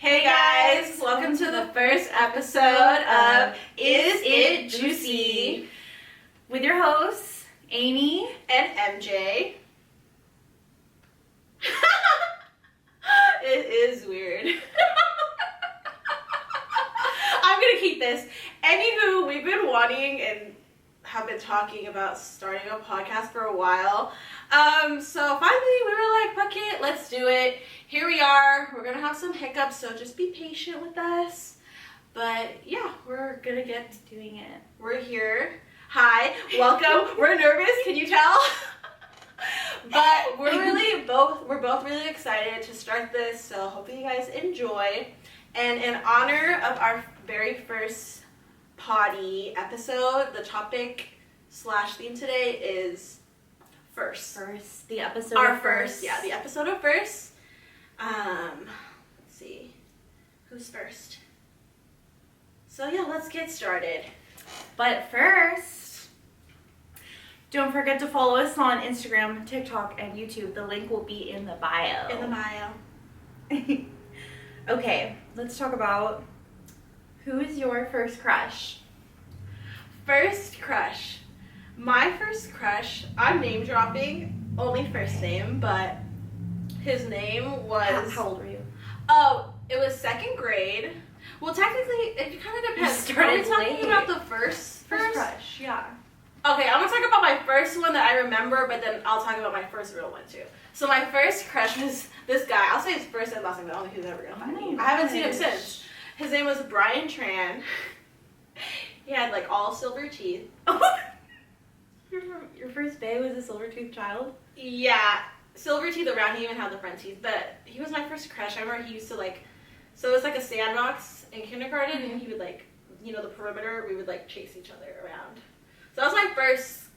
Hey guys, welcome to the first episode of Is It Juicy? With your hosts, Amy And MJ. It is weird. I'm gonna keep this. Anywho, we've been wanting and have been talking about starting a podcast for a while. So finally we were like, fuck it, let's do it. Here we are. We're gonna have some hiccups, so just be patient with us. But yeah, we're gonna get to doing it. We're here. Hi, welcome. We're nervous, can you tell? But we're both really excited to start this, so hopefully you guys enjoy. And in honor of our very first potty episode, the topic / theme today is first. the episode Our of first, yeah, the episode of first. Let's see, who's first? So yeah, let's get started. But first, don't forget to follow us on Instagram, TikTok, and YouTube. The link will be in the bio. In the bio. Okay, let's talk about who is your first crush? First crush. My first crush, I'm name dropping, only first name, but his name was... How old were you? Oh, it was second grade. Well, technically, it kind of depends. Are we talking about the first crush? Yeah. Okay, I'm gonna talk about my first one that I remember, but then I'll talk about my first real one too. So my first crush was this guy. I'll say his first and last name, but I don't think he's ever gonna find me. I haven't seen him since. His name was Brian Tran. He had like all silver teeth. Your first bae was a silver-toothed child? Yeah, silver teeth around. He even had the front teeth, but he was my first crush. I remember he used to like, so it was like a sandbox in kindergarten, and he would like, you know, the perimeter. We would like chase each other around. So that was my first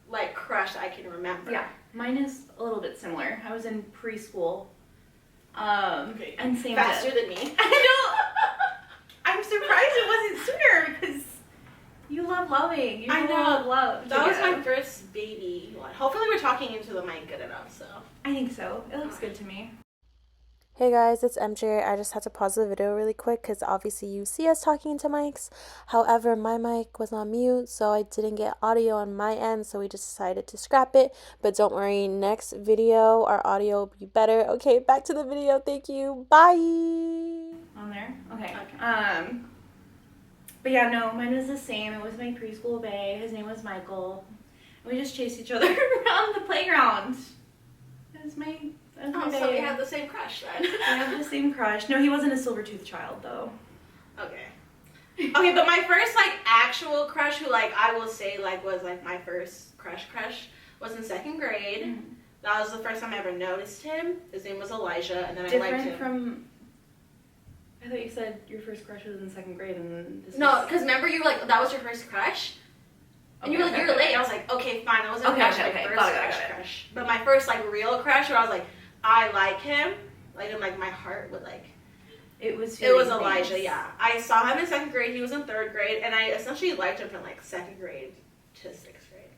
like crush I can remember. Yeah, mine is a little bit similar. I was in preschool. Okay. And same faster than me. I'm surprised it wasn't sooner because you love loving. You I know. Love. That was my first baby one. Hopefully we're talking into the mic good enough, so. I think so. It looks good to me. Hey guys, it's MJ. I just had to pause the video really quick because obviously you see us talking into mics. However, my mic was on mute, so I didn't get audio on my end, so we just decided to scrap it. But don't worry, next video our audio will be better. Okay, back to the video. Thank you. Bye. On there? Okay. But yeah, no, mine was the same. It was my preschool bae. His name was Michael. And we just chased each other around the playground. It was my So we had the same crush then. We have the same crush. No, he wasn't a silver-toothed child, though. Okay. Okay, but my first, like, actual crush who, like, I will say, like, was, like, my first crush was in second grade. Mm-hmm. That was the first time I ever noticed him. His name was Elijah, and then I liked him. I thought you said your first crush was in second grade, and then No, because remember you were like, that was your first crush? And you were like, you're late. I was like, okay, fine. I wasn't my first crush. But my first, like, real crush where I was like, I like him. Like, in, like, my heart would, like... It was Elijah, yeah. I saw him in second grade. He was in third grade. And I essentially liked him from, like, second grade to sixth grade.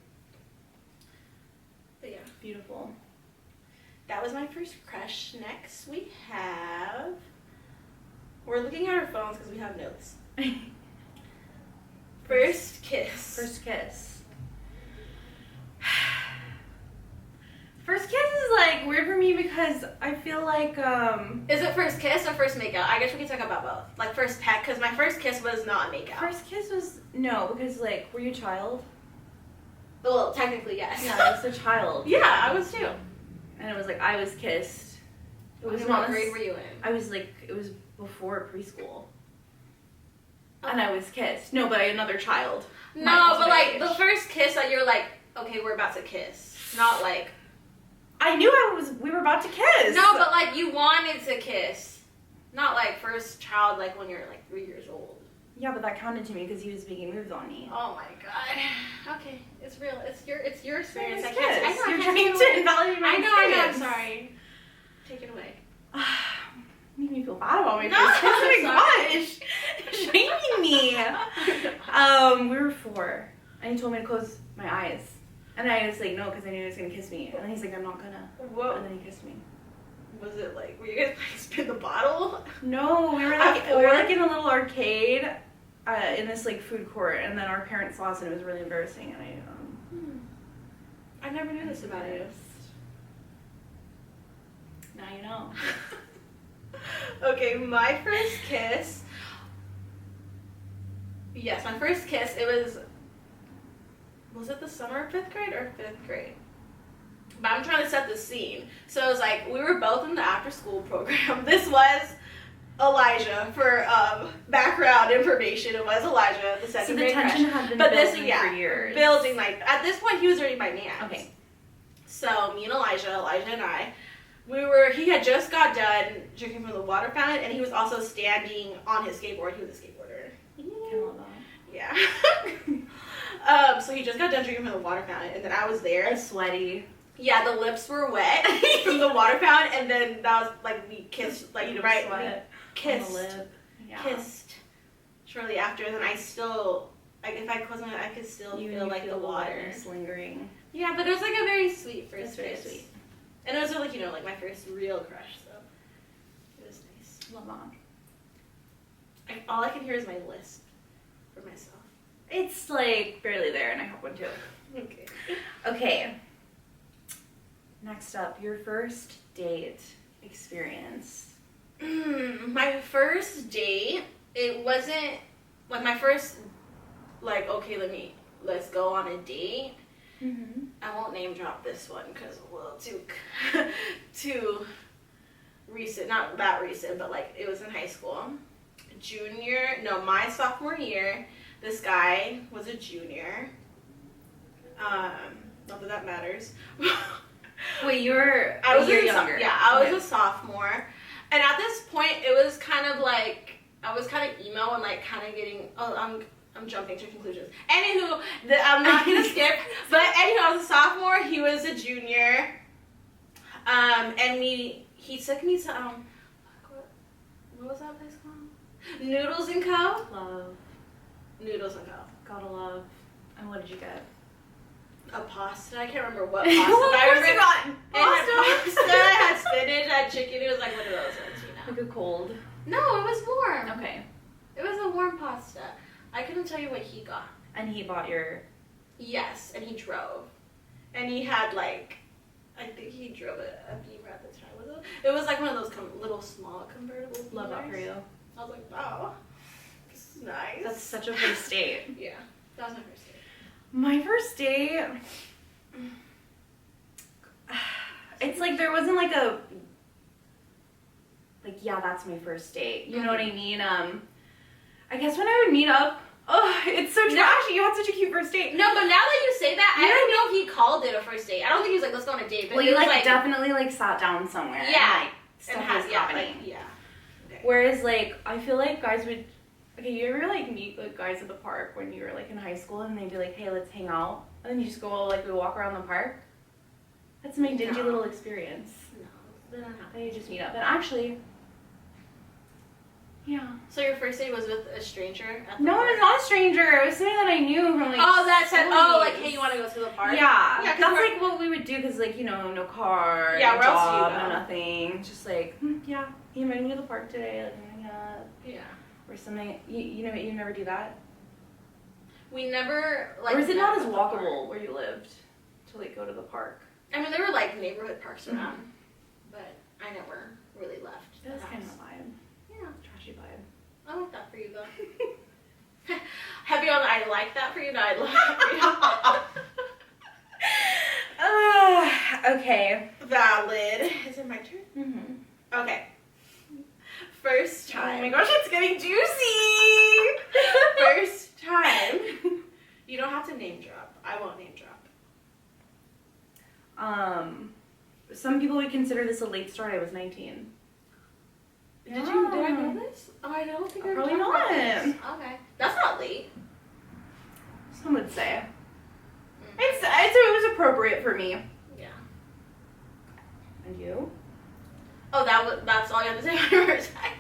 But, yeah. Beautiful. That was my first crush. Next, we have... We're looking at our phones because we have notes. First kiss. First kiss. First kiss is, like, weird for me because I feel like, Is it first kiss or first makeout? I guess we can talk about both. Like, first peck, because my first kiss was not a makeout. First kiss was... No, because, like, were you a child? Well, technically, yes. Yeah, I was a child. Yeah, I was too. And it was, like, I was kissed. It was what grade were you in? I was, like, it was before preschool. And I was kissed. No, by another child. No, but, like, the first kiss that you're like, okay, we're about to kiss. Not, like... I knew we were about to kiss. No, but, like, you wanted to kiss. Not, like, first child, like, when you're, like, 3 years old. Yeah, but that counted to me because he was making moves on me. Oh, my God. Okay, it's real. It's your experience. I know. You're trying to invalidate my experience. I know. I'm sorry. Take it away. Made me feel bad about my first kiss. Oh my gosh. Shaming me. We were 4. And he told me to close my eyes. And I was like, no, because I knew he was going to kiss me. And then he's like, I'm not gonna. Whoa. And then he kissed me. Was it like, were you guys like spin the bottle? No, we were like in a little arcade in this like food court, and then our parents saw us, and it was really embarrassing. And I never knew this about you. Now you know. Okay, my first kiss. Yes, my first kiss. It was it the summer of 5th grade or 5th grade? But I'm trying to set the scene. So it was like, we were both in the after school program. This was Elijah for background information. It was Elijah, the second grade crush. So the tension had been building for years. Building, like, at this point he was already my man. Okay. So me and Elijah and I, he had just got done drinking from the water fountain, and he was also standing on his skateboard. He was a skateboarder. I love that. Yeah. So he just got done drinking from the water fountain, and then I was there. And sweaty. Yeah, the lips were wet from the water fountain, and then that was like we kissed, like right, sweat we kissed, on the lip. Yeah. Kissed shortly after, and then I still, like, if I close my eyes, I could still feel like the water lingering. Yeah, but it was like a very sweet first kiss. Very kiss. sweet. And it was like, like my first real crush, so it was nice. Love that. All I can hear is my lisp for myself. It's like barely there, and I have one too. Okay. Okay. Next up, your first date experience. My first date, it wasn't like my first, like, okay, let's go on a date. Mm-hmm. I won't name drop this one because it's a little too recent. Not that recent, but like it was in high school. My sophomore year. This guy was a junior. Not that matters. Wait, you were I was a year younger. I was a sophomore. And at this point, it was kind of like, I was kind of emo and like kind of getting, I'm jumping to conclusions. Anywho, I'm not going to skip. But anywho, I was a sophomore. He was a junior. And he took me to, what was that place called? Noodles & Co. Love. Noodles & Co. Gotta love. And what did you get? A pasta. I can't remember what pasta. But I remember it had pasta. It had spinach. It had chicken. It was like one of those ones, Like a cold. No, it was warm. Okay. It was a warm pasta. I couldn't tell you what he got. And he bought your... Yes, and he drove. And he had like, I think he drove a Beamer at the time. It was like one of those little small convertible Beamers. Love that for you. I was like, wow, this is nice. That's such a first date. Yeah, that was my first date. My first date, it's like there wasn't like a, like, yeah, that's my first date. You know what I mean? I guess when I would meet up, it's so trashy. You had such a cute first date. No, but now that you say that, I don't know if he called it a first date. I don't think he was like, let's go on a date. But well, he you was like definitely like sat down somewhere. Yeah. And, like, stuff was happening. Yeah. Okay. Whereas like, I feel like guys would, okay, you ever like meet like guys at the park when you were like in high school and they'd be like, hey, let's hang out. And then you just go like, we walk around the park. That's my dingy little experience. No, that didn't happen. Then you just meet up. And actually, yeah. So your first date was with a stranger at the No, park? it was not a stranger. It was somebody that I knew from like. Oh, that said, stories. like, hey, you want to go to the park? Yeah, Yeah, 'cause that's we're- like what we would do because like, you know, no car, Yeah, no where else do you job, go? no nothing. Just like, yeah, he invited me to the park today. Like, hang up. Yeah. Or something. You never do that. We never, like... Or is it not as met at the park. walkable where you lived to like go to the park? I mean, there were like neighborhood parks around, but I never really left the That's kind of house. a vibe. Yeah, Trashy vibe. I like that for you though. Heavy on the I like that for you, no, I love that for you. Okay. Valid. Is it my turn? Mm-hmm. Okay. First time. Oh my gosh, it's getting juicy! First time. You don't have to name drop. I won't name drop. Some people would consider this a late start. I was 19. Did I know this? Oh, I don't think I Probably talked about not. this. Okay. That's not late. Some would say. It was appropriate for me. Yeah. And you? Oh, that's all you have to say about your first time.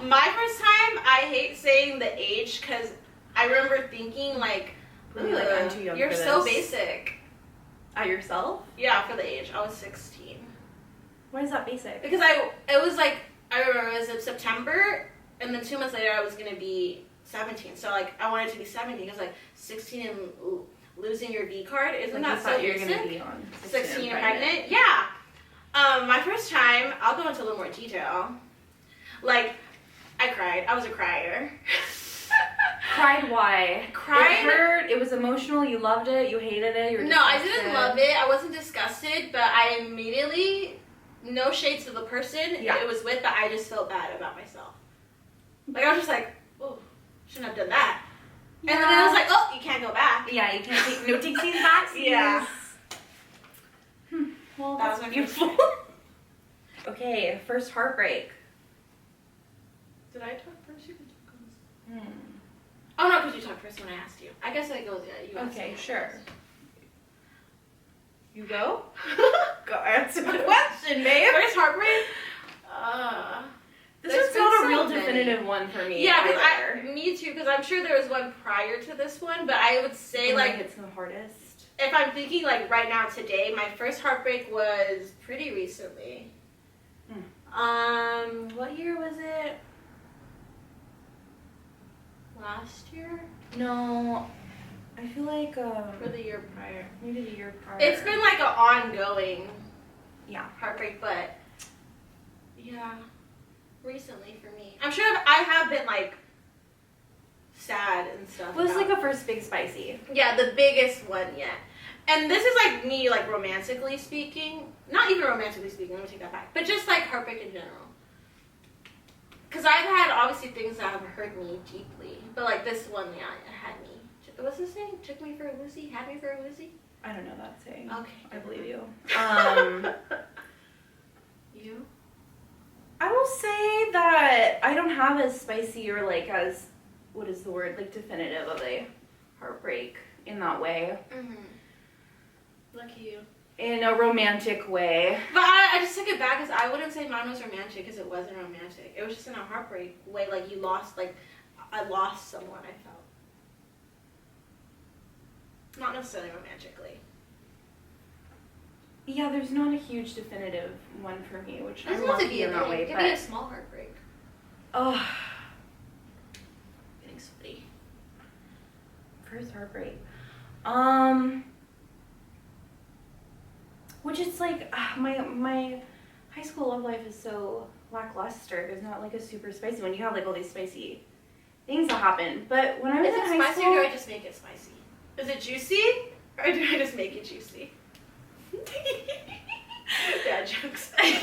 My first time, I hate saying the age because I remember thinking like, Really, like, I'm too young you're for so this. basic. At yourself? Yeah, for the age. I was 16. Why is that basic? Because I remember it was in September, and then 2 months later I was gonna be 17. So like I wanted to be 17 because like 16 and losing your V card, isn't that so you're basic? Gonna be on 16 and pregnant? Yeah. My first time, I'll go into a little more detail. Like, I cried. I was a crier. Cried why? Cried. It hurt. It was emotional. You loved it. You hated it. You were No, I disgusted. didn't love it. I wasn't disgusted, but I immediately, no shades to the person it was with, but I just felt bad about myself. Like, I was just like, oh, shouldn't have done that. Yeah. And then I was like, oh, you can't go back. Yeah, you can't take no takesies back. Yeah. Well, that was beautiful. Okay, first heartbreak. Did I talk first? You can talk first. Oh no, because you talked first when I asked you. I guess it goes. Yeah, you asked Okay, me sure. first. You go. Go answer the question, babe. First heartbreak. This There's is been not so a real many. definitive one for me. Yeah, either. me too. Because I'm sure there was one prior to this one, but I would say like it's the hardest. if I'm thinking like right now today, my first heartbreak was pretty recently. What year was it? Last year? No, I feel like Or the year prior? maybe the year prior. It's been like an ongoing heartbreak, but yeah, recently for me. I'm sure I have been like sad and stuff. Well, it's like a first big spicy. Yeah, the biggest one yet. And this is like me, like romantically speaking. Not even romantically speaking, let me take that back. But just like heartbreak in general. Because I've had obviously things that have hurt me deeply. But like this one, yeah, it had me. What's this saying? Took me for a Lucy? Had me for a Lucy? I don't know that saying. Okay. I believe you. You? I will say that I don't have as spicy or like as, what is the word, like definitive of a heartbreak in that way. Mm-hmm. Lucky you. In a romantic way. But I just took it back because I wouldn't say mine was romantic because it wasn't romantic. It was just in a heartbreak way, like you lost, like I lost someone, I felt. Not necessarily romantically. Yeah, there's not a huge definitive one for me, which Doesn't I'm have to lucky be in that way. It could be a small heartbreak. Oh, Getting sweaty. first heartbreak. Which it's like my high school love life is so lackluster. There's not like a super spicy one. You have like all these spicy things that happen. But when I was Is in it high spicy school, or do I just make it spicy? Is it juicy or do I just make it juicy? Bad jokes. no,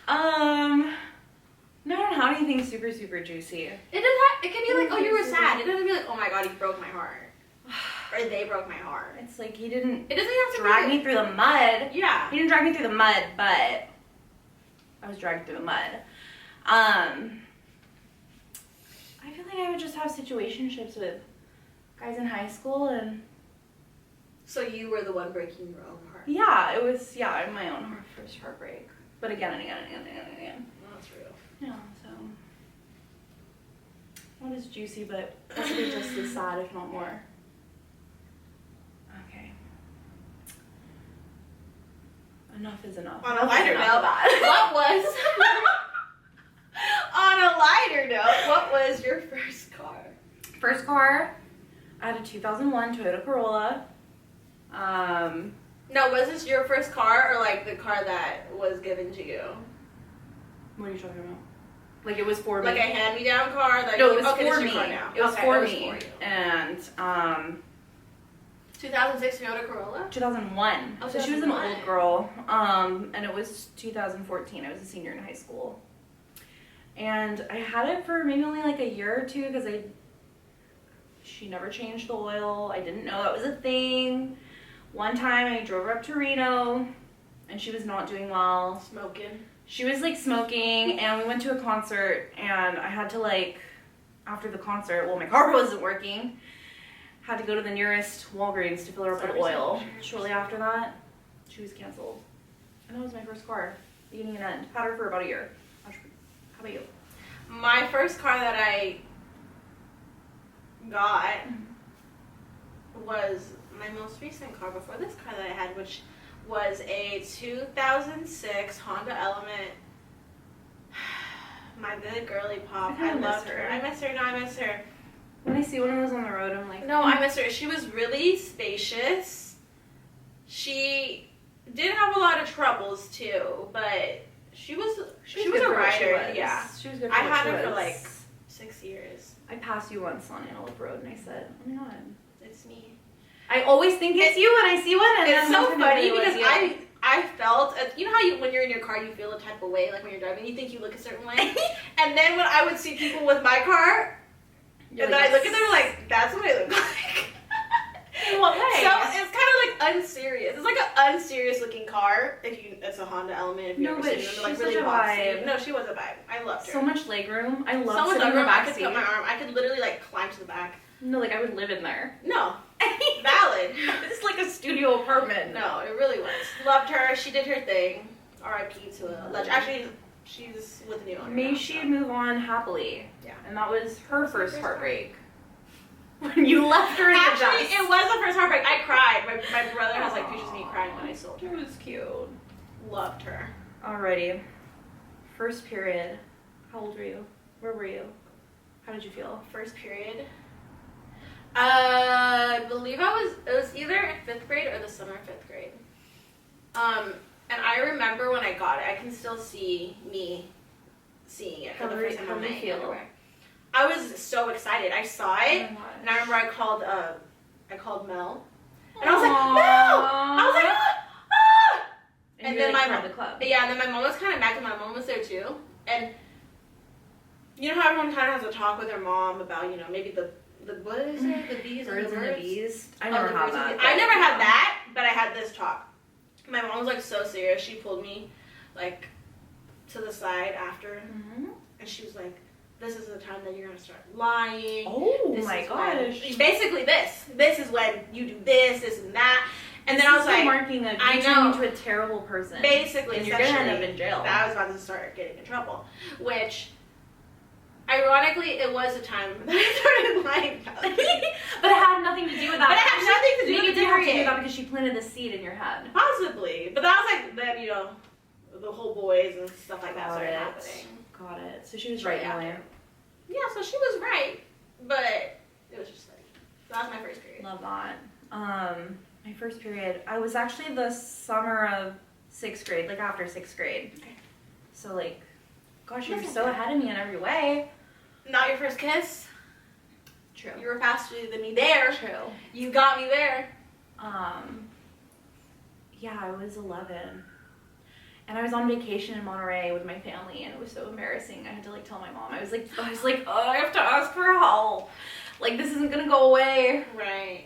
I don't have anything super juicy. It can be like, oh, you were sad. It doesn't be like, oh my god, you broke my heart. Or they broke my heart. It's like he didn't It doesn't have to drag be me through the mud. Yeah. He didn't drag me through the mud, but I was dragged through the mud. I feel like I would just have situationships with guys in high school, and So you were the one breaking your own heart. yeah, it was my own first heartbreak. But again and again and again and again and again. Well, that's real. Yeah, so not as juicy, but possibly just as sad, if not more. Okay. Enough is enough. On a Enough is lighter enough note, of that. what was on a lighter note, what was your first car? First car, I had a 2001 Toyota Corolla. No, was this your first car or like the car that was given to you? What are you talking about? Like it was for me. Like a hand-me-down car? That No, you, it was okay, for this is me. your car now. It was Okay, for it was me. for you. And 2006 Toyota Corolla? 2001. Oh, So she was an 2001. old girl. And it was 2014. I was a senior in high school. And I had it for maybe only like a year or two because she never changed the oil. I didn't know that was a thing. One time I drove her up to Reno and she was not doing well. Smoking. She was like smoking and we went to a concert and I had to like, after the concert, well my car wasn't working, had to go to the nearest Walgreens to fill her up with oil. Shortly after that, she was canceled. And that was my first car, beginning and end. Had her for about a year. How about you? My first car that I got was my most recent car before this car that I had, which was a 2006 Honda Element. My good girly pop. I loved her. I miss her. No, I miss her. When I see one of those on the road, I'm like, no, I miss her. She was really spacious. She did have a lot of troubles too, but she was a rider. Yeah, she was good. I had her for like 6 years. I passed you once on Antelope Road, and I said, "Oh my god, it's me." I always think it's you when I see one, and it's so funny because you. I felt, you know how when you're in your car you feel a type of way, like when you're driving, you think you look a certain way, and then when I would see people with my car, and then I look at them like, that's what I look like. In what way? So it's kind of like unserious. It's like an unserious looking car. It's a Honda Element. If you ever seen them, they're like really boxy. No, she was a vibe. I loved her. So much legroom. I love so much sitting in the back I could put my arm. I could literally like climb to the back. No, like I would live in there. No, valid. It's like a studio apartment. No, it really was. Loved her. She did her thing. R.I.P. to a legend. Actually, she's with a new owner. May she move on happily. Yeah. And that was her first heartbreak. When you left her in the dust. Actually, it was the first heartbreak. I cried. My brother has like pictures of me crying when I sold her. It was cute. Loved her. Alrighty. First period. How old were you? Where were you? How did you feel? First period. I believe it was either 5th grade or the summer 5th grade. And I remember when I got it, I can still see me seeing it for the first time on my underwear. I was so excited. I saw it, and I remember I called Mel, and I was like, Mel! I was like, ah! And then my mom, and then my mom was kind of mad because my mom was there too, and you know how everyone kind of has a talk with their mom about, you know, maybe the what is it, the bees and the birds? And the bees. I never had that. I never had that, but I had this talk. My mom was like so serious. She pulled me like to the side after, and she was like, this is the time that you're gonna start lying. Oh my gosh! Basically, this is when you do this and that. And then I was like, marking a you turn into a terrible person. Basically, and you're gonna end up in jail. That I was about to start getting in trouble, which. Ironically, it was a time that I started lying about it. But it had nothing to do with that. But it had nothing to do with it have to do with that because she planted the seed in your head. Possibly. But that was like, then, you know, the whole boys and stuff like that started happening. Got it. So she was right, Emily. Yeah, so she was right. But it was just like, that was my first period. Love that. My first period, I was actually the summer of 6th grade, like after 6th grade. Okay. So like, gosh, you were so ahead of me in every way. Not your first kiss. True. You were faster than me there. True. You got me there. Yeah, I was 11. And I was on vacation in Monterey with my family, and it was so embarrassing. I had to like tell my mom. I was like, oh, I have to ask for help. Like, this isn't gonna go away. Right.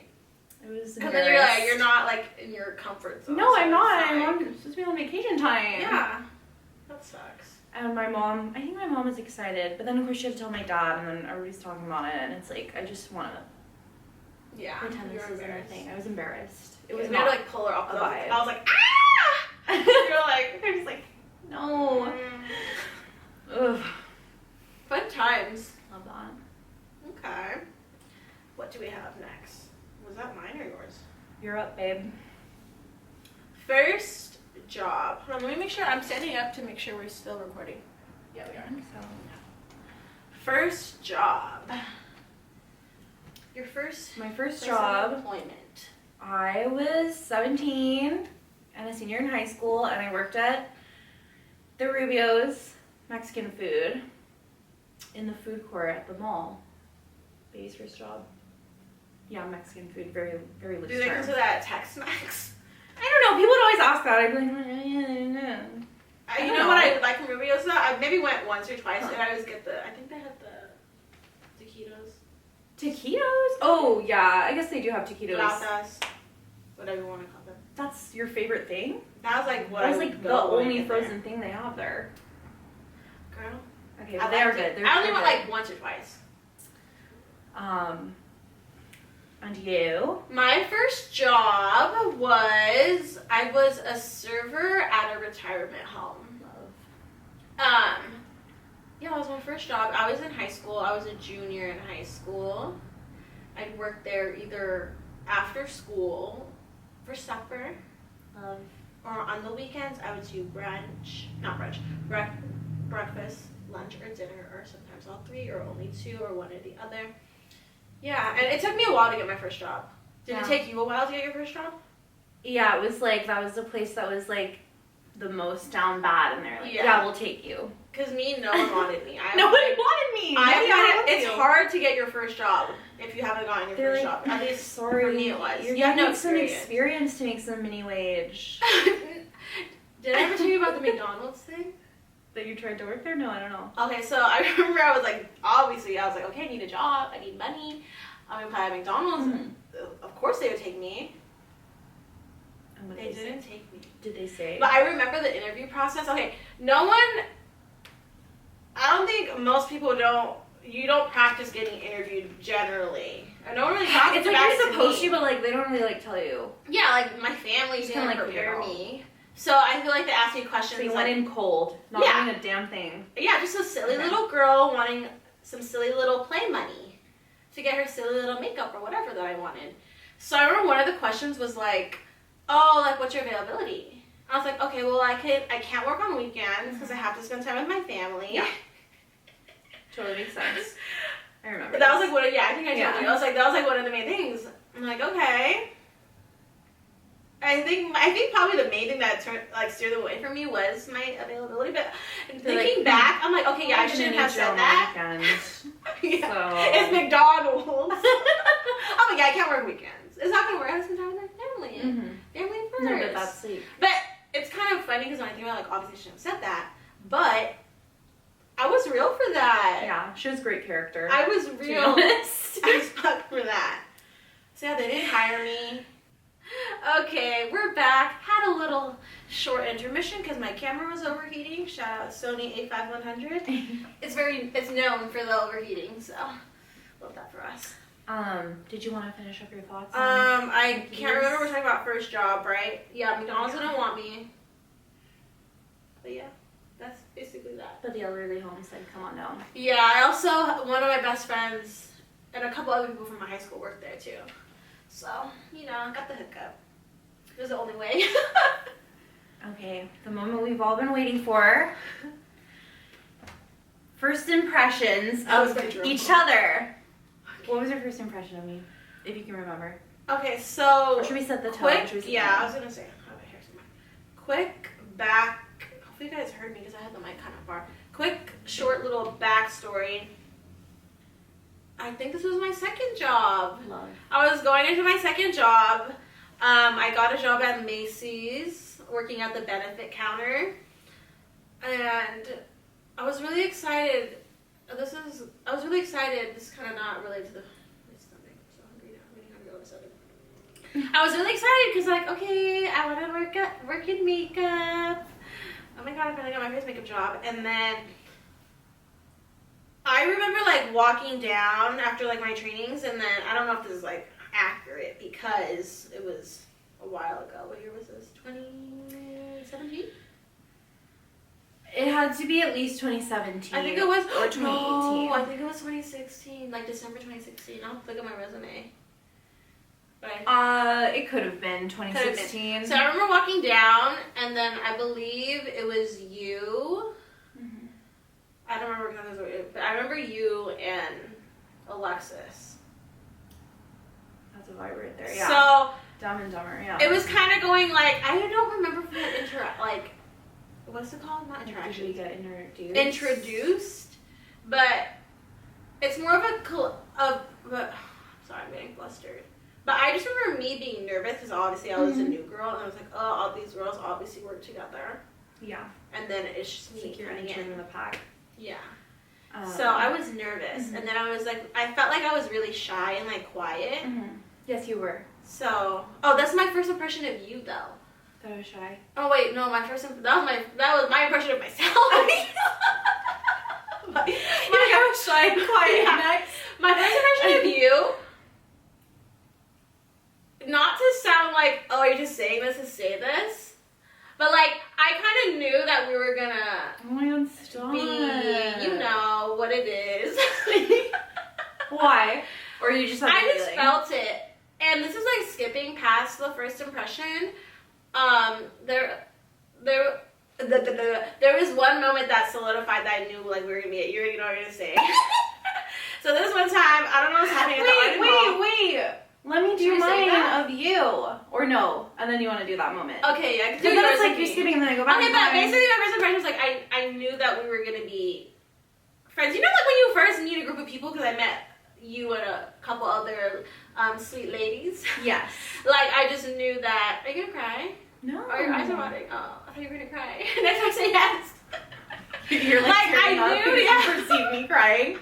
It was embarrassing. Because then you're not like in your comfort zone. No, I'm not. I'm supposed to be on vacation time. Yeah. That sucks. And my mom, I think my mom was excited, but then of course she had to tell my dad, and then everybody's talking about it, and it's like, I just want to pretend this isn't a thing. I was embarrassed. It was not like pull her off the vibe. I was like, ah! You're like, I was like, no. Ugh. Fun times. Love that. Okay. What do we have next? Was that mine or yours? You're up, babe. First job. Hold on, let me make sure I'm standing up to make sure we're still recording. Yeah, we are. I think so. First job. My first job. Employment. I was 17 and a senior in high school, and I worked at the Rubio's Mexican food in the food court at the mall. Baby's first job. Yeah, Mexican food, very, very loose term. Do they consider that Tex-Mex? I don't know. People would always ask that. I'd be like, yeah. You know what I like from Rubio's though? I maybe went once or twice, and I always get I think they had the taquitos. Taquitos? Oh, yeah. I guess they do have taquitos. Flautas. Whatever you want to call them. That's your favorite thing? That was like what That was like the only frozen thing they have there. Girl. Okay, but they're good. I only went like once or twice. And you? My first job was, I was a server at a retirement home. Yeah, that was my first job. I was in high school. I was a junior in high school. I'd work there either after school for supper. or on the weekends, I would do breakfast, lunch, or dinner, or sometimes all three, or only two, or one or the other. Yeah, and it took me a while to get my first job. Did it take you a while to get your first job? Yeah, it was like, that was the place that was like the most down bad, and they're like, yeah we'll take you. Because no one wanted me. Nobody wanted me. It's hard to get your first job if you haven't gotten your first job. At least for me it was. You have no some experience to make some mini wage. Did I ever tell you about the McDonald's thing? That you tried to work there? No, I don't know. Okay, so I remember I was like, okay, I need a job, I need money, I'm gonna apply at McDonald's. And of course they would take me. And they didn't take me. Did they say? But I remember the interview process. Okay, I don't think most people you don't practice getting interviewed generally. And no one really talks it's like you're supposed to, but like they don't really like tell you. Yeah, like my family didn't like prepare me. So I feel like they asked me questions. So you went in cold, not doing a damn thing. Yeah, just a silly little girl wanting some silly little play money to get her silly little makeup or whatever that I wanted. So I remember one of the questions was like, oh, like what's your availability? I was like, okay, well I can't work on weekends because I have to spend time with my family. Yeah. Totally makes sense. I remember. That was like I think I told you. I was like, that was like one of the main things. I'm like, okay. I think probably the main thing that steered away from me was my availability. But thinking back, I'm like, okay, yeah, I shouldn't have said that. Yeah. So. It's McDonald's. I'm like, yeah, I can't work weekends. It's not gonna work. I have to spend time with my family. Family first. No, but that's sweet. But it's kind of funny because when I think about like, obviously I shouldn't have said that, but I was real for that. Yeah, she was a great character. I was real as fuck for that. So yeah, they didn't hire me. Okay, we're back. Had a little short intermission because my camera was overheating. Shout out Sony A5100. It's known for the overheating, so love that for us. Did you want to finish up your thoughts? I can't remember. We're talking about first job, right? Yeah, McDonald's didn't want me. But yeah, that's basically that. But the elderly home said, come on down. Yeah, I also, one of my best friends and a couple other people from my high school worked there too. So, I got the hookup. It was the only way. Okay, the moment we've all been waiting for. First impressions of each other. What was your first impression of me, if you can remember? Okay, so... Or should we set the tone? I was going to say, quick back... Hopefully you guys heard me because I had the mic kind of far. Quick, short little backstory. I think this was my second job. Love. I was going into my second job. I got a job at Macy's, working at the benefit counter. And I was really excited. This is kind of not related to my stomach. I'm so hungry now. I'm getting hungry all of a sudden. I was really excited because, okay, I want to work in makeup. Oh my god, I finally got my first makeup job. And then I remember, walking down after, my trainings, and then I don't know if this is, accurate because it was a while ago. What year was this? 2017? It had to be at least 2017. I think it was. Or 2018. No, I think it was 2016. December 2016. I'll look at my resume. But it could have been 2016. So I remember walking down, and then I believe it was you. Mm-hmm. I don't remember exactly, but I remember you and Alexis. That's a vibe right there. Yeah. So Dumb and Dumber. Yeah. it was kind of going I don't remember if we had what's it called? Not interaction. Did we get introduced? Introduced, but it's more of sorry, I'm getting flustered. But I just remember me being nervous because obviously I was a new girl, and I was like, oh, all these girls obviously work together. Yeah. And then it's just me running in the pack. Yeah. So I was nervous, and then I was I felt like I was really shy and quiet. Mm-hmm. Yes, you were. So, that's my first impression of you though. That I was shy. Oh wait, no, that was my impression of myself. I was shy and quiet. Yeah. Next. My first impression of you, not to sound like, oh, you're just saying this to say this, but I kind of knew that we were gonna oh my god, stop. be, what it is. Why? Or you just had I just felt it. And this is skipping past the first impression. there was one moment that solidified that I knew like we were gonna be it. You already know what I'm gonna say. So this one time, I don't know what's happening at the art mall. Wait. Let me do mine of you. Or no. And then you want to do that moment. Okay, yeah. Because then it's like you're skipping and then I go back. Okay, but basically my first impression was like I knew that we were gonna be friends. You know, like when you first meet a group of people, because I met you and a couple other sweet ladies. Yes. Like I just knew that. Are you gonna cry? No. Oh, your eyes are watering. Oh, I thought you were gonna cry. Next time I say yes. You're like I knew you perceive me crying.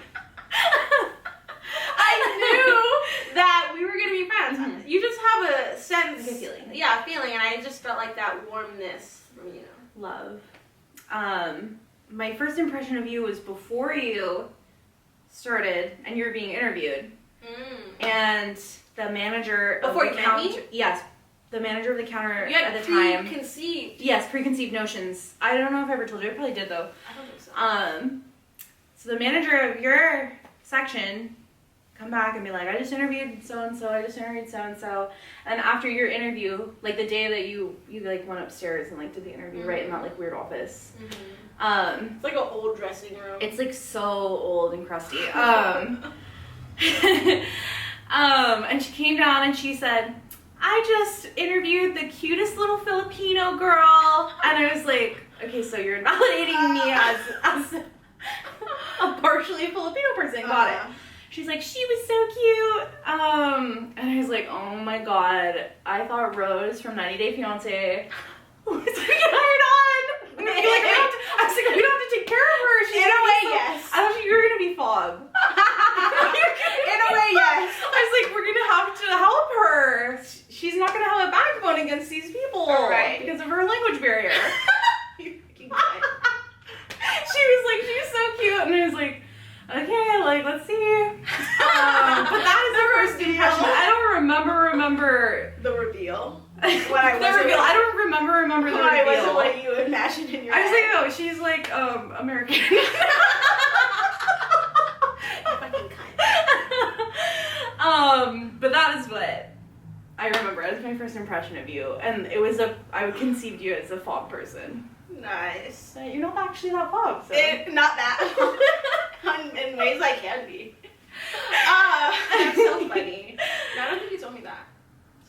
I knew that we were gonna be friends. Mm-hmm. You just have a sense, like a feeling. Yeah, feeling, and I just felt like that warmness from you. Love. My first impression of you was before you started and you were being interviewed, and the manager before of the counter. Yes, the manager of the counter at the time. Preconceived. Yes, preconceived notions. I don't know if I ever told you. I probably did though. I don't think so. So the manager of your section come back and be like, I just interviewed so-and-so, and after your interview, like the day that you like went upstairs and like did the interview, right in that like weird office. It's like an old dressing room. It's like so old and crusty. And she came down and she said, I just interviewed the cutest little Filipino girl, and I was like, okay, so you're invalidating me as a partially Filipino person. Got it. She's like, she was so cute. And I was like, oh my god. I thought Rose from 90 Day Fiancé was gonna get hired on. I was like, we don't have to take care of her. She's in a way, yes. I thought you were gonna be Fob. In a way, yes. I was like, we're gonna have to help her. She's not gonna have a backbone against these people. Right. Because of her language barrier. You're freaking fine. She was like, she's so cute. And I was like, okay, like, let's see. But that is the first impression. I don't remember the reveal. The reveal. I don't remember the reveal. I wasn't what you imagined in your head. I was like, oh, she's like American. Fucking kind. But that is what I remember as my first impression of you, and it was I conceived you as a Fob person. Nice. You're not actually that Fob, so. Not that. In ways I can be. That's so funny. No, I don't think you told me that.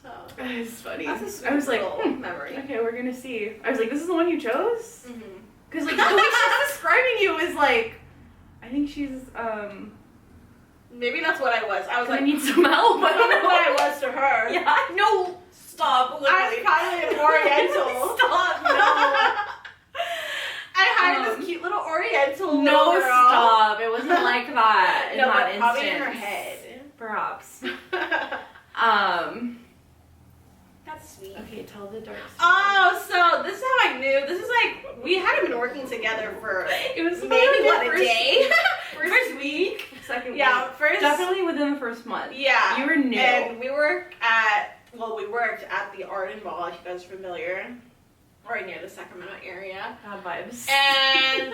So it's funny. That's a sweet I was like, memory. Okay, we're gonna see. I was like, this is the one you chose? Because like the way she's describing you is like, I think she's maybe that's what I was. I was like, I need some help. I don't know what I was to her. Yeah. No. Stop. Literally. I was probably an Oriental. Stop. No. I hired this cute little Oriental. No, girl. stop. It wasn't like that. No, but in probably instance. in her head. Perhaps. That's sweet. Okay, tell the dark story. Oh, so this is how I knew. This is like, we hadn't been working together for it was maybe a day? First week? Second week. Yeah, first. Definitely within the first month. Yeah. You were new. And we worked at the Arden Mall, if you guys are familiar. Right near the Sacramento area. Bad vibes. And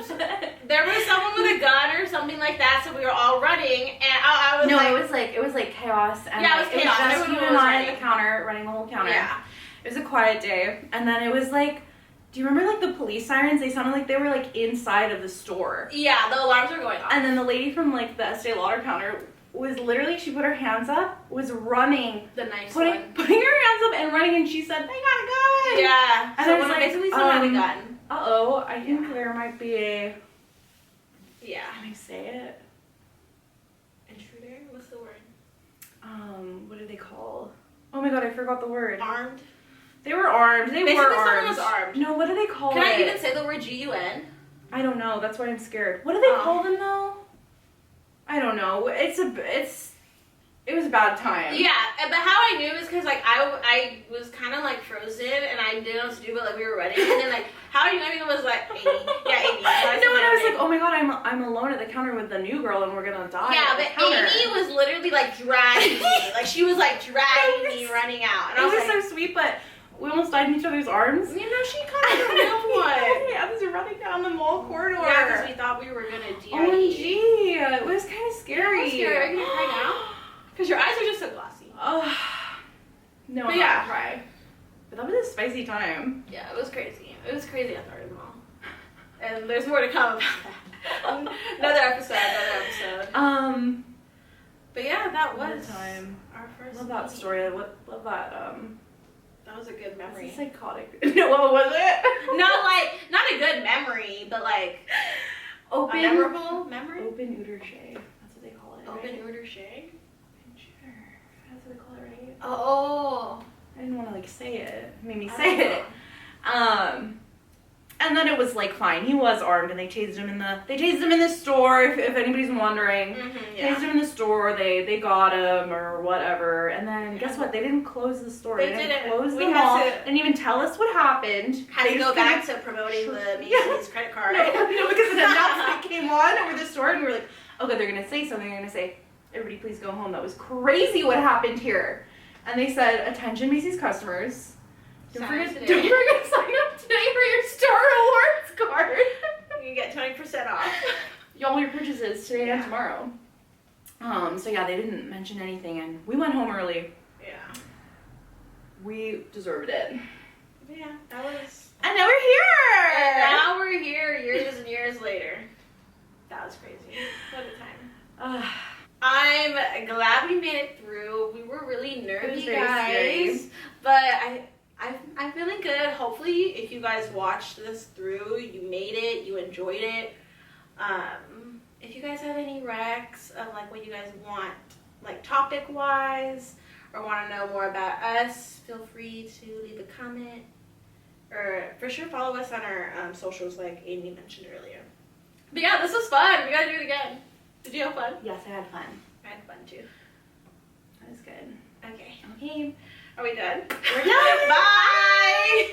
there was someone with a gun or something like that, so we were all running, and I was it was like chaos. And yeah, it was chaos. It was just Everyone you and was I running. at the counter, running the whole counter. Yeah. It was a quiet day, and then it was like, do you remember like the police sirens? They sounded like they were like inside of the store. Yeah, the alarms were going off. And then the lady from like the Estee Lauder counter was literally, she put her hands up, was running. The nice putting her hands up and running, and she said, they got a gun! Yeah. And so I was like, basically someone had a gun. Uh-oh, I think there might be a... Yeah. Can I say it? Intruder? What's the word? What do they call? Oh my god, I forgot the word. Armed? They were armed. They Basically, were armed. someone was armed. No, what do they call Can it? I even say the word GUN? I don't know. That's why I'm scared. What do they call them though? I don't know. It was a bad time. Yeah, but how I knew is because like I was kind of like frozen and I didn't know what to do, but like we were running, and then like how I knew everyone was like Amy. Yeah, Amy. No, and I was like, oh my god, I'm alone at the counter with the new girl and we're gonna die. Yeah, but Amy was literally like dragging me. Like she was like dragging me running out. And it I was like, so sweet, but we almost died in each other's arms. You know, she kind of a real one. Yeah, I was running down the mall corridor. Yeah, because we thought we were gonna die. OMG, it was kind of scary. It was scary. Are you gonna cry now? Because your eyes are just so glossy. Oh, no, but I'm yeah. not gonna cry. But that was a spicy time. time. Yeah, it was crazy. It was crazy at the Art Mall. And there's more to come about that. Another episode. But yeah, that was time. our first Love that meeting. story. Love that. That was a good memory. It's psychotic. No, what was it? Not a good memory, but like a memorable memory. Open Utershay. That's what they call it. Open right? Utershay. Open shooter. That's what they call it, right? Oh. I didn't want to like say it. It made me I say don't it. And then it was like fine. He was armed, and they tased him in the store. If anybody's wondering, tased him in the store. They got him or whatever. And then guess what? They didn't close the store. They didn't close the mall. Didn't even tell us what happened. Had to go back to promoting the Macy's credit card. No, because an announcement came on over the store, and we were like, okay, they're gonna say something. They're gonna say, everybody, please go home. That was crazy. What happened here? And they said, attention, Macy's customers. Don't forget to sign up today for your Star Awards card. You get 20% off. All your purchases today and tomorrow. So yeah, they didn't mention anything, and we went home early. Yeah. We deserved it. Yeah, that was. And now we're here. And now we're here, years and years later. That was crazy. What a time. I'm glad we made it through. We were really nervy, guys, but I'm feeling good. Hopefully, if you guys watched this through, you made it, you enjoyed it. If you guys have any recs of like what you guys want, like topic wise, or want to know more about us, feel free to leave a comment, or for sure follow us on our socials, like Amy mentioned earlier. But yeah, this was fun. We gotta do it again. Did you have fun? Yes, I had fun. I had fun too. That was good. Okay. Okay. Are we done? We're done. Bye!